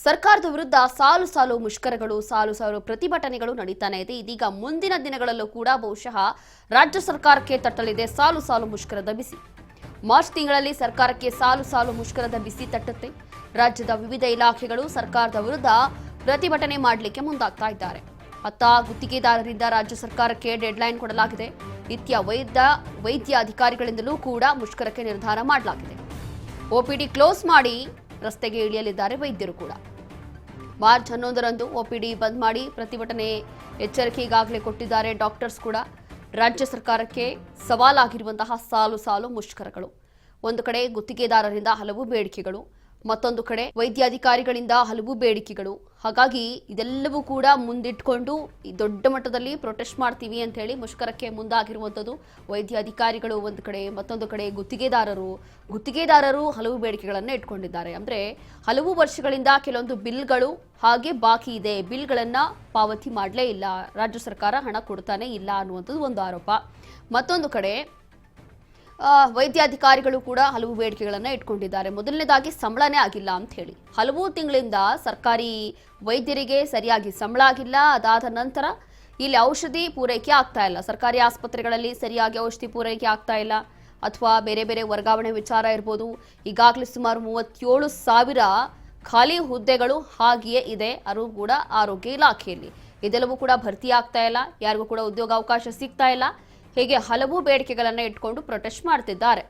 ಸರ್ಕಾರದ ವಿರುದ್ಧ ಸಾಲು ಸಾಲು ಮುಷ್ಕರಗಳು ಸಾಲು ಸಾಲು ಪ್ರತಿಭಟನೆಗಳು ನಡೀತಾನೆ ಇದೆ. ಇದೀಗ ಮುಂದಿನ ದಿನಗಳಲ್ಲೂ ಕೂಡ ಬಹುಶಃ ರಾಜ್ಯ ಸರ್ಕಾರಕ್ಕೆ ತಟ್ಟಲಿದೆ ಸಾಲು ಸಾಲು ಮುಷ್ಕರದ ಬಿಸಿ. ಮಾರ್ಚ್ ತಿಂಗಳಲ್ಲಿ ಸರ್ಕಾರಕ್ಕೆ ಸಾಲು ಸಾಲು ಮುಷ್ಕರದ ಬಿಸಿ ತಟ್ಟುತ್ತೆ. ರಾಜ್ಯದ ವಿವಿಧ ಇಲಾಖೆಗಳು ಸರ್ಕಾರದ ವಿರುದ್ಧ ಪ್ರತಿಭಟನೆ ಮಾಡಲಿಕ್ಕೆ ಮುಂದಾಗ್ತಾ ಇದ್ದಾರೆ. ಅತ್ತ ಗುತ್ತಿಗೆದಾರರಿಂದ ರಾಜ್ಯ ಸರ್ಕಾರಕ್ಕೆ ಡೆಡ್ಲೈನ್ ಕೊಡಲಾಗಿದೆ. ನಿತ್ಯ ವೈದ್ಯ ಅಧಿಕಾರಿಗಳಿಂದಲೂ ಕೂಡ ಮುಷ್ಕರಕ್ಕೆ ನಿರ್ಧಾರ ಮಾಡಲಾಗಿದೆ. ಒಪಿಡಿ ಕ್ಲೋಸ್ ಮಾಡಿ ರಸ್ತೆಗೆ ಇಳಿಯಲಿದ್ದಾರೆ ವೈದ್ಯರು ಕೂಡ. ಮಾರ್ಚ್ 11ರಂದು ಒಪಿಡಿ ಬಂದ್ ಮಾಡಿ ಪ್ರತಿಭಟನೆ ಎಚ್ಚರಿಕೆ ಈಗಾಗಲೇ ಕೊಟ್ಟಿದ್ದಾರೆ ಡಾಕ್ಟರ್ಸ್ ಕೂಡ. ರಾಜ್ಯ ಸರ್ಕಾರಕ್ಕೆ ಸವಾಲಾಗಿರುವಂತಹ ಸಾಲು ಸಾಲು ಮುಷ್ಕರಗಳು. ಒಂದು ಕಡೆ ಗುತ್ತಿಗೆದಾರರಿಂದ ಹಲವು ಬೇಡಿಕೆಗಳು, ಮತ್ತೊಂದು ಕಡೆ ವೈದ್ಯಾಧಿಕಾರಿಗಳಿಂದ ಹಲವು ಬೇಡಿಕೆಗಳು. ಹಾಗಾಗಿ ಇದೆಲ್ಲವೂ ಕೂಡ ಮುಂದಿಟ್ಕೊಂಡು ದೊಡ್ಡ ಮಟ್ಟದಲ್ಲಿ ಪ್ರೊಟೆಸ್ಟ್ ಮಾಡ್ತೀವಿ ಅಂತ ಹೇಳಿ ಮುಷ್ಕರಕ್ಕೆ ಮುಂದಾಗಿರುವಂಥದ್ದು. ವೈದ್ಯಾಧಿಕಾರಿಗಳು ಒಂದು ಕಡೆ, ಮತ್ತೊಂದು ಕಡೆ ಗುತ್ತಿಗೆದಾರರು ಹಲವು ಬೇಡಿಕೆಗಳನ್ನು ಇಟ್ಕೊಂಡಿದ್ದಾರೆ. ಅಂದರೆ ಹಲವು ವರ್ಷಗಳಿಂದ ಕೆಲವೊಂದು ಬಿಲ್ಗಳು ಹಾಗೆ ಬಾಕಿ ಇದೆ, ಬಿಲ್ಗಳನ್ನು ಪಾವತಿ ಮಾಡಲೇ ಇಲ್ಲ, ರಾಜ್ಯ ಸರ್ಕಾರ ಹಣ ಕೊಡ್ತಾನೆ ಇಲ್ಲ ಅನ್ನುವಂಥದ್ದು ಒಂದು ಆರೋಪ. ಮತ್ತೊಂದು ಕಡೆ ವೈದ್ಯಾಧಿಕಾರಿಗಳು ಕೂಡ ಹಲವು ಬೇಡಿಕೆಗಳನ್ನು ಇಟ್ಕೊಂಡಿದ್ದಾರೆ. ಮೊದಲನೇದಾಗಿ ಸಂಬಳನೇ ಆಗಿಲ್ಲ ಅಂತ ಹೇಳಿ ಹಲವು ತಿಂಗಳಿಂದ ಸರ್ಕಾರಿ ವೈದ್ಯರಿಗೆ ಸರಿಯಾಗಿ ಸಂಬಳ ಆಗಿಲ್ಲ. ಅದಾದ ನಂತರ ಇಲ್ಲಿ ಔಷಧಿ ಪೂರೈಕೆ ಆಗ್ತಾ ಇಲ್ಲ, ಸರ್ಕಾರಿ ಆಸ್ಪತ್ರೆಗಳಲ್ಲಿ ಸರಿಯಾಗಿ ಔಷಧಿ ಪೂರೈಕೆ ಆಗ್ತಾ ಇಲ್ಲ, ಅಥವಾ ಬೇರೆ ಬೇರೆ ವರ್ಗಾವಣೆ ವಿಚಾರ ಇರ್ಬೋದು. ಈಗಾಗಲೇ ಸುಮಾರು 37,000 ಖಾಲಿ ಹುದ್ದೆಗಳು ಹಾಗೆಯೇ ಇದೆ, ಅದು ಕೂಡ ಆರೋಗ್ಯ ಇಲಾಖೆಯಲ್ಲಿ. ಇದೆಲ್ಲವೂ ಕೂಡ ಭರ್ತಿ ಆಗ್ತಾ ಇಲ್ಲ, ಯಾರಿಗೂ ಕೂಡ ಉದ್ಯೋಗಾವಕಾಶ ಸಿಗ್ತಾ ಇಲ್ಲ. ಹೀಗೆ ಹಲವು ಬೇಡಿಕೆಗಳನ್ನು ಇಟ್ಕೊಂಡು ಪ್ರೊಟೆಸ್ಟ್ ಮಾಡ್ತಿದ್ದಾರೆ.